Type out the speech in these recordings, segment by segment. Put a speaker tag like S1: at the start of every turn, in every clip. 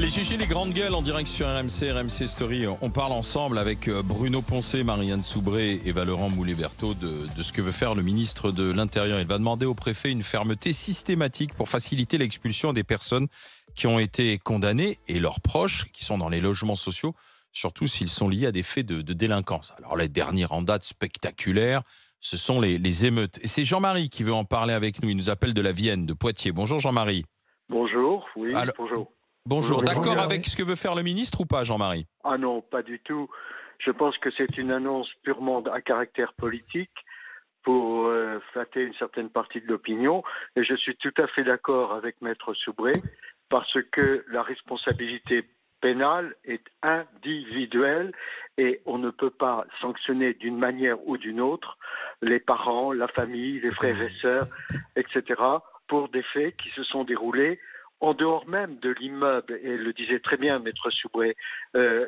S1: Les GG, les grandes gueules en direct sur RMC Story. On parle ensemble avec Bruno Poncet, Marianne Soubré et Valorant Moulet-Berthaud de ce que veut faire le ministre de l'Intérieur. Il va demander au préfet une fermeté systématique pour faciliter l'expulsion des personnes qui ont été condamnées et leurs proches qui sont dans les logements sociaux, surtout s'ils sont liés à des faits de délinquance. Alors la dernière en date spectaculaire, ce sont les émeutes. Et c'est Jean-Marie qui veut en parler avec nous. Il nous appelle de la Vienne, de Poitiers. Bonjour Jean-Marie.
S2: Bonjour, oui,
S1: Alors,
S2: bonjour.
S1: Bonjour, d'accord avec ce que veut faire le ministre ou pas, Jean-Marie?
S2: Ah non, pas du tout. Je pense que c'est une annonce purement à caractère politique pour flatter une certaine partie de l'opinion. Et je suis tout à fait d'accord avec Maître Soubré parce que la responsabilité pénale est individuelle et on ne peut pas sanctionner d'une manière ou d'une autre les parents, la famille, les frères et sœurs, etc. pour des faits qui se sont déroulés en dehors même de l'immeuble, et le disait très bien Maître Soubré,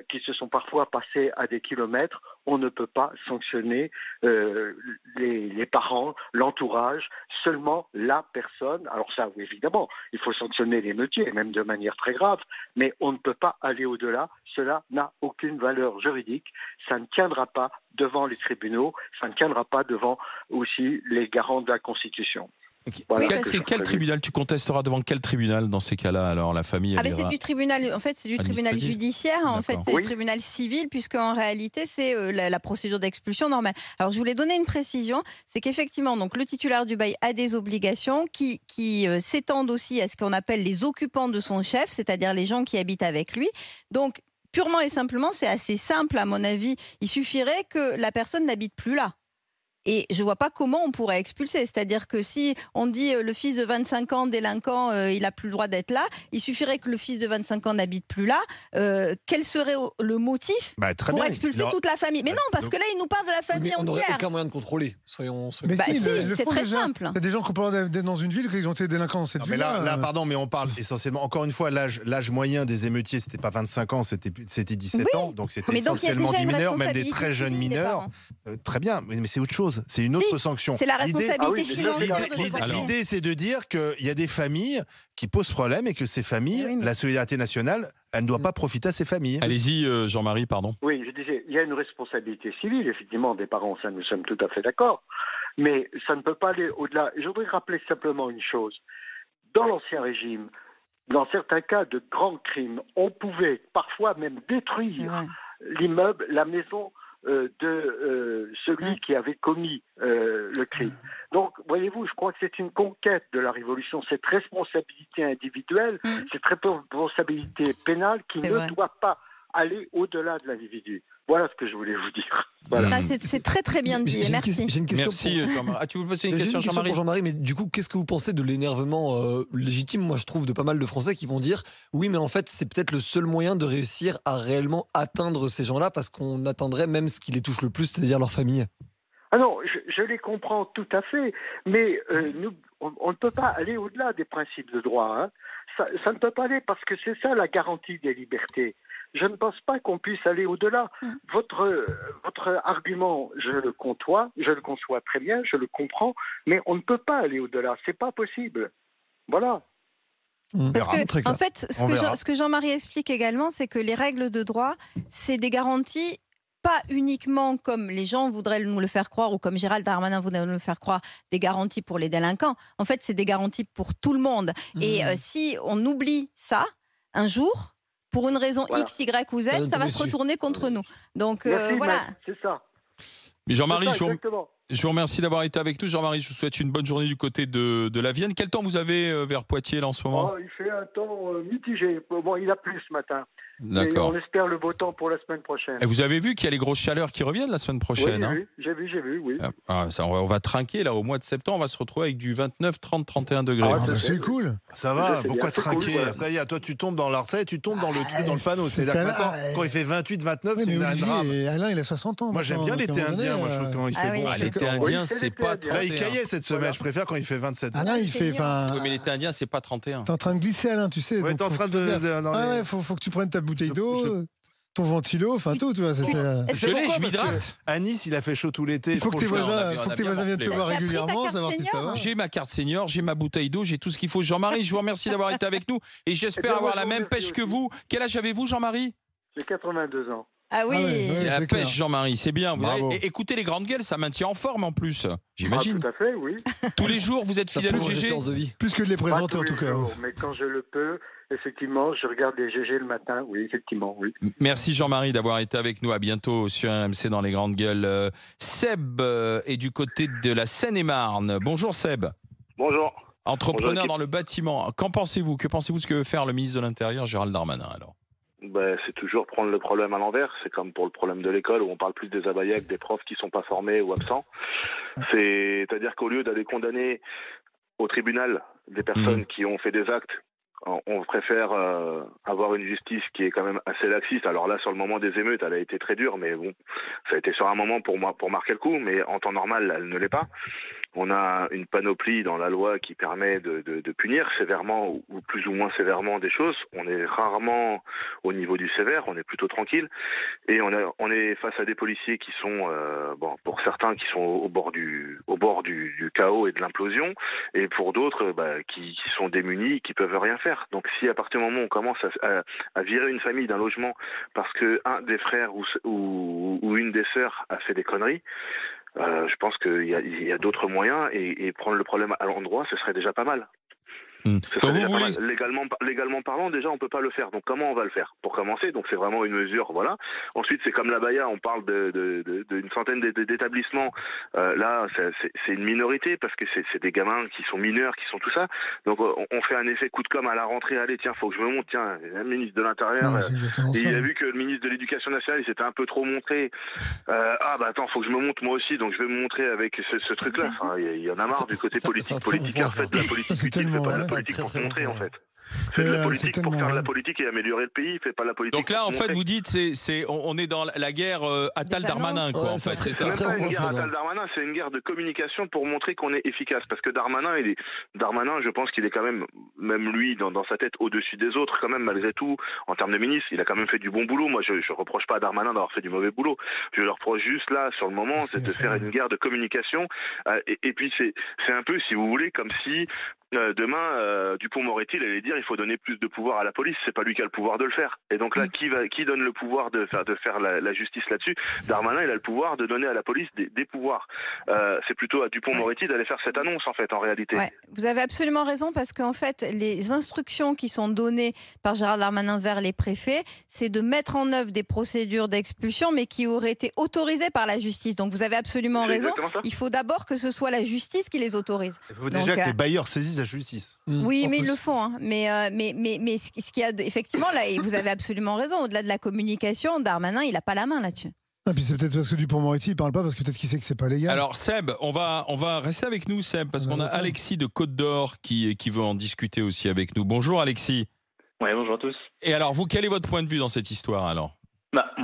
S2: qui se sont parfois passés à des kilomètres. On ne peut pas sanctionner les parents, l'entourage, seulement la personne. Alors ça, oui, évidemment, il faut sanctionner les meutiers, même de manière très grave, mais on ne peut pas aller au-delà. Cela n'a aucune valeur juridique. Ça ne tiendra pas devant les tribunaux, ça ne tiendra pas devant aussi les garants de la Constitution.
S1: Okay.
S2: Voilà,
S1: c'est quel tribunal? Tu contesteras devant quel tribunal dans ces cas-là? Alors la famille.
S3: C'est du tribunal. En fait, c'est du tribunal judiciaire. En fait, c'est du tribunal civil, puisque en réalité, c'est la procédure d'expulsion normale. Alors, je voulais donner une précision, c'est qu'effectivement, donc le titulaire du bail a des obligations qui s'étendent aussi à ce qu'on appelle les occupants de son chef, c'est-à-dire les gens qui habitent avec lui. Donc, purement et simplement, c'est assez simple à mon avis. Il suffirait que la personne n'habite plus là. Et je ne vois pas comment on pourrait expulser. C'est-à-dire que si on dit le fils de 25 ans délinquant, il n'a plus le droit d'être là, il suffirait que le fils de 25 ans n'habite plus là. Quel serait le motif pour expulser toute la famille? Mais non, parce que là, il nous parle de la famille entière.
S4: On n'aurait aucun moyen de contrôler. Soyons.
S3: Mais c'est très simple.
S5: Il y a des gens qui ont pas d'être dans une ville, qu'ils ont été délinquants dans cette ville.
S6: Là, pardon, mais on parle essentiellement. Encore une fois, l'âge moyen des émeutiers, c'était pas 25 ans, c'était 17 ans. Donc c'était essentiellement des mineurs, même des très jeunes mineurs. Très bien, mais c'est autre chose. C'est une autre sanction.
S3: C'est la responsabilité financière.
S6: L'idée, c'est de dire qu'il y a des familles qui posent problème et que ces familles, la solidarité nationale, elle ne doit pas profiter à ces familles.
S1: Allez-y, Jean-Marie, pardon.
S2: Oui, je disais, il y a une responsabilité civile, effectivement, des parents, ça nous sommes tout à fait d'accord, mais ça ne peut pas aller au-delà. Je voudrais rappeler simplement une chose. Dans l'Ancien Régime, dans certains cas de grands crimes, on pouvait parfois même détruire l'immeuble, la maison de celui qui avait commis le crime. Donc, voyez-vous, je crois que c'est une conquête de la Révolution, cette responsabilité individuelle, cette responsabilité pénale qui ne doit pas aller au-delà de l'individu. Voilà ce que je voulais vous dire. Voilà.
S3: C'est très très bien dit, merci.
S4: J'ai une question
S1: Merci, Jean-Marie. Tu veux poser une question, Jean-Marie?
S4: Pour Jean-Marie, mais du coup, qu'est-ce que vous pensez de l'énervement légitime, moi je trouve, de pas mal de Français qui vont dire oui, mais en fait, c'est peut-être le seul moyen de réussir à réellement atteindre ces gens-là, parce qu'on atteindrait même ce qui les touche le plus, c'est-à-dire leur famille.
S2: Ah non, je les comprends tout à fait, mais on ne peut pas aller au-delà des principes de droit. Hein. Ça ne peut pas aller parce que c'est ça la garantie des libertés. Je ne pense pas qu'on puisse aller au-delà. Votre argument, je le conçois très bien, je le comprends, mais on ne peut pas aller au-delà. C'est pas possible. Voilà.
S3: Parce que, en fait, ce que Jean-Marie explique également, c'est que les règles de droit, c'est des garanties pas uniquement comme les gens voudraient nous le faire croire ou comme Gérald Darmanin voudrait nous le faire croire, des garanties pour les délinquants. En fait, c'est des garanties pour tout le monde. Et si on oublie ça, un jour, pour une raison X, Y ou Z, ça va se retourner contre nous. Donc voilà.
S2: C'est ça.
S1: Mais Jean-Marie, je vous remercie d'avoir été avec nous. Jean-Marie, je vous souhaite une bonne journée du côté de la Vienne. Quel temps vous avez vers Poitiers là, en ce moment?
S2: Il fait un temps mitigé. Bon, il a plu ce matin.
S1: D'accord.
S2: On espère le beau temps pour la semaine prochaine.
S1: Et vous avez vu qu'il y a les grosses chaleurs qui reviennent la semaine prochaine?
S2: Oui, j'ai vu, oui.
S1: On va trinquer là au mois de septembre. On va se retrouver avec du 29, 30, 31 degrés.
S5: C'est cool.
S6: Ça va, pourquoi trinquer? Cool, ça y est, toi tu tombes dans l'arcet, tu tombes dans le truc, dans le panneau. C'est-à-dire que quand il fait 28, 29, c'est un drame.
S5: Alain, il a 60 ans.
S6: Moi j'aime bien l'été indien, quand il fait bon.
S1: L'été indien, c'est pas 31.
S6: Là, il caillait cette semaine, je préfère quand il fait 27.
S5: Alain, il fait.
S1: Oui, mais l'été indien, c'est pas 31.
S5: T'es en train de glisser, Alain, tu sais.
S6: Ouais, t'es en train de.
S5: Faut que tu prennes ta bouteille d'eau. ton ventilo, enfin tout, tu vois.
S1: Je m'hydrate.
S6: À Nice, il a fait chaud tout l'été.
S5: Il faut que tes voisins viennent te voir régulièrement, savoir si ça va.
S1: J'ai ma carte senior, j'ai ma bouteille d'eau, j'ai tout ce qu'il faut. Jean-Marie, je vous remercie d'avoir été avec nous et j'espère avoir la même pêche que vous. Quel âge avez-vous, Jean-Marie?
S2: J'ai 82 ans.
S3: Ah oui,
S1: la pêche, Jean-Marie, c'est bien. Écoutez les grandes gueules, ça maintient en forme en plus, j'imagine.
S2: Tout à fait, oui.
S1: Tous les jours, vous êtes fidèle au GG?
S5: Plus que de les présenter en tout cas.
S2: Mais quand je le peux, effectivement, je regarde les GG le matin. Oui, effectivement, oui.
S1: Merci Jean-Marie d'avoir été avec nous. À bientôt sur RMC dans les grandes gueules. Seb est du côté de la Seine-et-Marne. Bonjour Seb.
S7: Bonjour.
S1: Entrepreneur dans le bâtiment. Qu'en pensez-vous? Que pensez-vous de ce que veut faire le ministre de l'Intérieur, Gérald Darmanin, alors?
S7: C'est toujours prendre le problème à l'envers. C'est comme pour le problème de l'école où on parle plus des abaya que des profs qui sont pas formés ou absents. C'est-à-dire qu'au lieu d'aller condamner au tribunal des personnes qui ont fait des actes, on préfère avoir une justice qui est quand même assez laxiste. Alors là, sur le moment des émeutes, elle a été très dure, mais bon, ça a été sur un moment pour marquer le coup, mais en temps normal, elle ne l'est pas. On a une panoplie dans la loi qui permet de punir sévèrement ou plus ou moins sévèrement des choses. On est rarement au niveau du sévère, on est plutôt tranquille. Et on est face à des policiers qui sont, pour certains, qui sont au bord du chaos et de l'implosion, et pour d'autres, qui sont démunis, qui peuvent rien faire. Donc si à partir du moment où on commence à virer une famille d'un logement parce que un des frères ou une des sœurs a fait des conneries, je pense qu'il y a d'autres moyens et prendre le problème à l'endroit, ce serait déjà pas mal. Légalement parlant, déjà on peut pas le faire. Donc comment on va le faire? Pour commencer, donc c'est vraiment une mesure, voilà. Ensuite c'est comme l'abaya, on parle d'une centaine d'établissements. Là c'est une minorité parce que c'est des gamins qui sont mineurs, qui sont tout ça. Donc on fait un effet coup de com' à la rentrée. Allez tiens, faut que je me monte. Tiens, le ministre de l'Intérieur, il a vu que le ministre de l'Éducation nationale il s'était un peu trop montré. Attends, faut que je me monte moi aussi. Donc je vais me montrer avec ce truc-là. Enfin, il y en a marre du côté politique en fait, de la politique utile, c'est pas de la politique pour se montrer en fait. C'est de la politique pour faire de la politique et améliorer le pays, fait pas la politique.
S1: Donc là, en fait, vous dites, on est dans la guerre Attal-Darmanin, quoi. En fait, c'est ça.
S7: C'est même pas une guerre Attal-Darmanin, c'est une guerre de communication pour montrer qu'on est efficace. Parce que Darmanin, je pense qu'il est quand même lui, dans sa tête, au-dessus des autres, quand même, malgré tout, en termes de ministre, il a quand même fait du bon boulot. Moi, je reproche pas à Darmanin d'avoir fait du mauvais boulot. Je le reproche juste là, sur le moment, c'est de faire une guerre de communication. Et puis, c'est un peu, si vous voulez, comme si demain, Dupond-Moretti, il allait dire il faut donner plus de pouvoir à la police, c'est pas lui qui a le pouvoir de le faire. Et donc là, qui donne le pouvoir de faire la justice là-dessus? Darmanin, il a le pouvoir de donner à la police des pouvoirs. C'est plutôt à Dupond-Moretti d'aller faire cette annonce, en fait, en réalité.
S3: Ouais, vous avez absolument raison, parce qu'en fait, les instructions qui sont données par Gérald Darmanin vers les préfets, c'est de mettre en œuvre des procédures d'expulsion, mais qui auraient été autorisées par la justice. Donc vous avez absolument raison. Il faut d'abord que ce soit la justice qui les autorise.
S6: Il faut déjà que les bailleurs saisissent la justice.
S3: Oui, mais ils le font. Hein. Mais ce qu'il y a effectivement là, et vous avez absolument raison, au-delà de la communication, Darmanin, il n'a pas la main là-dessus.
S5: Ah, puis c'est peut-être parce que Dupond-Moretti il parle pas, parce que peut-être qu'il sait que c'est pas légal.
S1: Alors Seb, on va rester avec nous, Seb, parce qu'on a Alexis de Côte d'Or qui veut en discuter aussi avec nous. Bonjour Alexis.
S8: Oui, bonjour à tous.
S1: Et alors vous, quel est votre point de vue dans cette histoire alors?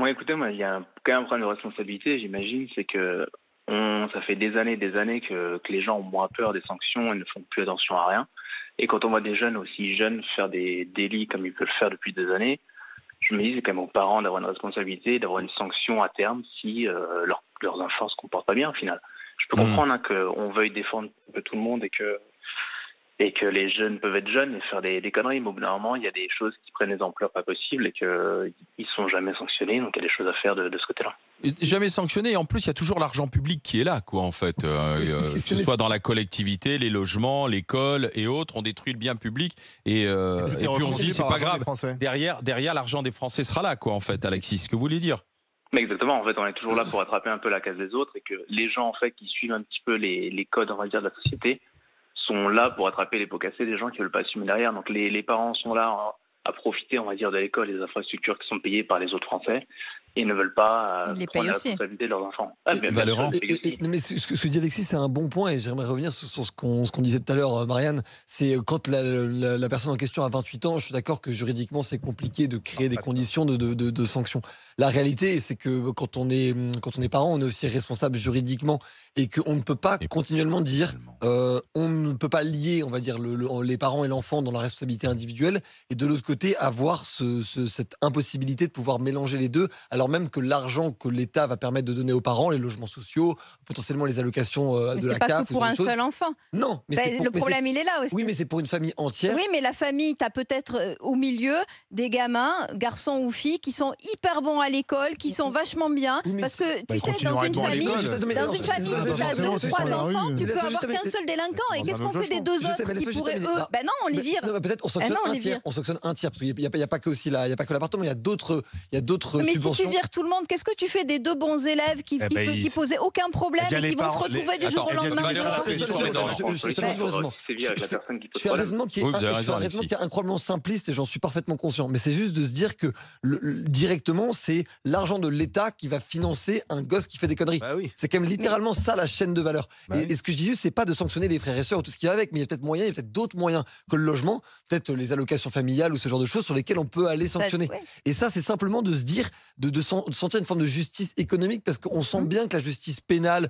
S8: Écoutez, il y a quand même un problème de responsabilité, j'imagine, c'est que ça fait des années que les gens ont moins peur des sanctions et ne font plus attention à rien. Et quand on voit des jeunes aussi jeunes faire des délits comme ils peuvent le faire depuis des années, je me dis c'est quand même aux parents d'avoir une responsabilité, d'avoir une sanction à terme si leurs enfants se comportent pas bien au final. Je peux comprendre qu'on veuille défendre un peu tout le monde et que les jeunes peuvent être jeunes et faire des conneries, mais au bout d'un moment, il y a des choses qui prennent des ampleurs pas possibles et qu'ils sont jamais sanctionnés, donc il y a des choses à faire de ce côté-là.
S1: Jamais sanctionné, et en plus il y a toujours l'argent public qui est là, quoi, en fait. Que ce soit dans la collectivité, les logements, l'école et autres, on détruit le bien public et puis on se dit c'est pas grave. Derrière l'argent des Français sera là, quoi, en fait, Alexis, ce que vous voulez dire.
S8: Mais exactement, en fait, on est toujours là pour attraper un peu la case des autres et que les gens, en fait, qui suivent un petit peu les codes, on va dire, de la société, sont là pour attraper les pots cassés des gens qui veulent pas assumer derrière. Donc les parents sont là à profiter, on va dire, de l'école et des infrastructures qui sont payées par les autres Français. et ne veulent pas prendre la responsabilité de leurs enfants.
S4: Mais ce que dit Alexis, c'est un bon point et j'aimerais revenir sur ce qu'on disait tout à l'heure, Marianne. C'est quand la personne en question a 28 ans, je suis d'accord que juridiquement c'est compliqué de créer des conditions de sanctions. La réalité, c'est que quand on est parent, on est aussi responsable juridiquement et qu'on ne peut pas continuellement dire on ne peut pas lier, on va dire, les parents et l'enfant dans la responsabilité individuelle et de l'autre côté avoir cette impossibilité de pouvoir mélanger les deux, alors même que l'argent que l'État va permettre de donner aux parents, les logements sociaux, potentiellement les allocations de la CAF.
S3: C'est pas que pour un seul enfant.
S4: Non, mais
S3: le problème il est là aussi.
S4: Oui, mais c'est pour une famille entière.
S3: Oui, mais la famille, tu as peut-être au milieu des gamins, garçons ou filles, qui sont hyper bons à l'école, qui sont vachement bien, parce que tu sais, dans une famille, si tu as 2 ou 3 enfants, tu peux avoir qu'un seul délinquant. Et qu'est-ce qu'on fait des 2 autres qui pourraient eux non, on les vire.
S4: Peut-être on sanctionne un tiers. On sanctionne un tiers parce qu'il n'y a pas que aussi il y a pas que l'appartement, il y a d'autres
S3: mais
S4: subventions.
S3: Si tu vires tout le monde, qu'est-ce que tu fais des 2 bons élèves qui posaient aucun problème et qui vont se retrouver du jour au lendemain?
S4: Je fais un raisonnement qui est incroyablement simpliste et j'en suis parfaitement conscient. Mais c'est juste de se dire que directement, c'est l'argent de l'État qui va financer un gosse qui fait des conneries. C'est quand même littéralement ça la chaîne de valeur. Et ce que je dis juste, c'est pas de sanctionner les frères et sœurs ou tout ce qui va avec, mais il y a peut-être d'autres moyens que le logement, peut-être les allocations familiales ou ce genre de choses sur lesquelles on peut aller sanctionner. Et ça, c'est simplement de se dire, de sentir une forme de justice économique, parce qu'on sent bien que la justice pénale,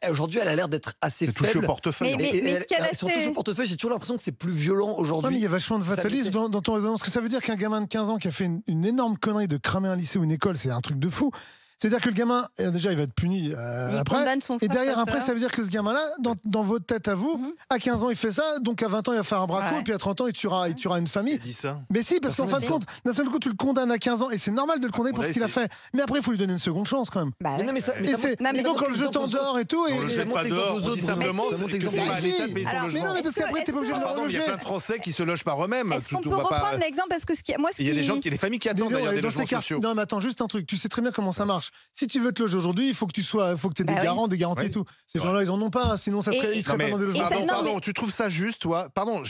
S4: aujourd'hui, elle a l'air d'être assez faible.
S6: Touche au portefeuille.
S4: Si on touche au portefeuille, j'ai toujours l'impression que c'est plus violent aujourd'hui.
S5: Il y a vachement de fatalisme dans ton raisonnement. Parce que ça veut dire qu'un gamin de 15 ans qui a fait une énorme connerie de cramer un lycée ou une école, c'est un truc de fou. C'est-à-dire que le gamin, déjà, il va être puni après. Et derrière, après, ça veut dire que ce gamin-là, dans votre tête à vous, à 15 ans, il fait ça, donc à 20 ans, il va faire un braco, et puis à 30 ans, il tuera une famille.
S6: Il dit ça.
S5: Mais si, parce qu'en fin de compte, d'un seul coup, tu le condamnes à 15 ans, et c'est normal de le condamner pour ce qu'il a fait. Mais après, il faut lui donner une seconde chance, quand même. Et donc, quand le jeu t'endort et tout.
S6: On le jette pas dehors, on dit simplement que c'est pas à l'État de payer son logement.
S5: Mais non, mais parce qu'après, t'es pas obligé de le reloger.
S6: Il y a plein de Français qui se logent par eux-mêmes.
S3: Est-ce qu'on peut reprendre l'exemple? Parce que
S6: il y a des gens, des familles qui attendent d'ailleurs des logements sociaux.
S5: Non, mais attends, juste un truc. Tu sais très bien comment ça marche. Si tu veux te aujourd'hui, il faut que tu aies des garants, des garanties et tout. Ces gens-là, ils en ont pas, sinon ils seraient pas dans des logements.
S6: Pardon, tu trouves ça juste, toi? Pardon,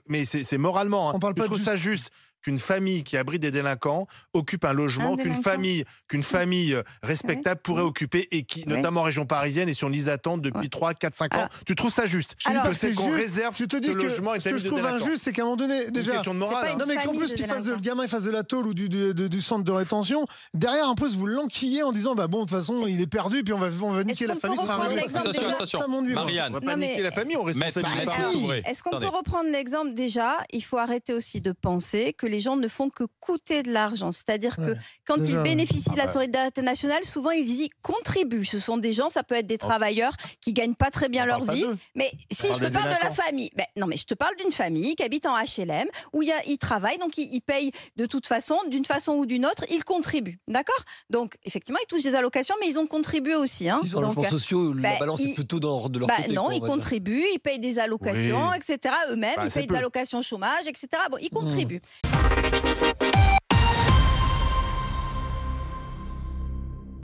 S6: mais c'est moralement. Tu trouves ça juste qu'une famille qui abrite des délinquants occupe un logement qu'une famille respectable pourrait occuper et qui, notamment en région parisienne, est sur une liste d'attente depuis 3, 4, 5 ans. Tu trouves ça juste? Que c'est qu'on réserve ce logement à une famille de délinquants.
S5: Ce que je trouve injuste, c'est qu'à un moment donné, déjà,
S6: question de morale.
S5: Non, mais qu'en plus, le gamin fasse de la tôle ou du centre de rétention, derrière, en plus, vous l'enquillez en disant, bon, de toute façon, il est perdu, puis on va niquer la famille.
S1: Attention, Marianne.
S6: On va pas niquer la famille, on responsabilise pas.
S3: Est-ce qu'on peut reprendre l'exemple déjà? Il faut arrêter aussi de penser que les gens ne font que coûter de l'argent. C'est-à-dire que quand ils bénéficient de la solidarité nationale, souvent ils y contribuent. Ce sont des gens, ça peut être des travailleurs qui gagnent pas très bien leur vie. Mais si je te parle de la famille, non, mais je te parle d'une famille qui habite en HLM où ils travaillent, donc ils payent de toute façon, d'une façon ou d'une autre, ils contribuent. D'accord? Donc effectivement, ils touchent des allocations, mais ils ont contribué aussi.
S4: S'ils ont des logements sociaux, la balance est plutôt de leur côté.
S3: Non, ils contribuent, ils payent des allocations, etc. Eux-mêmes, ils payent des allocations chômage, etc. Bon, ils contribuent.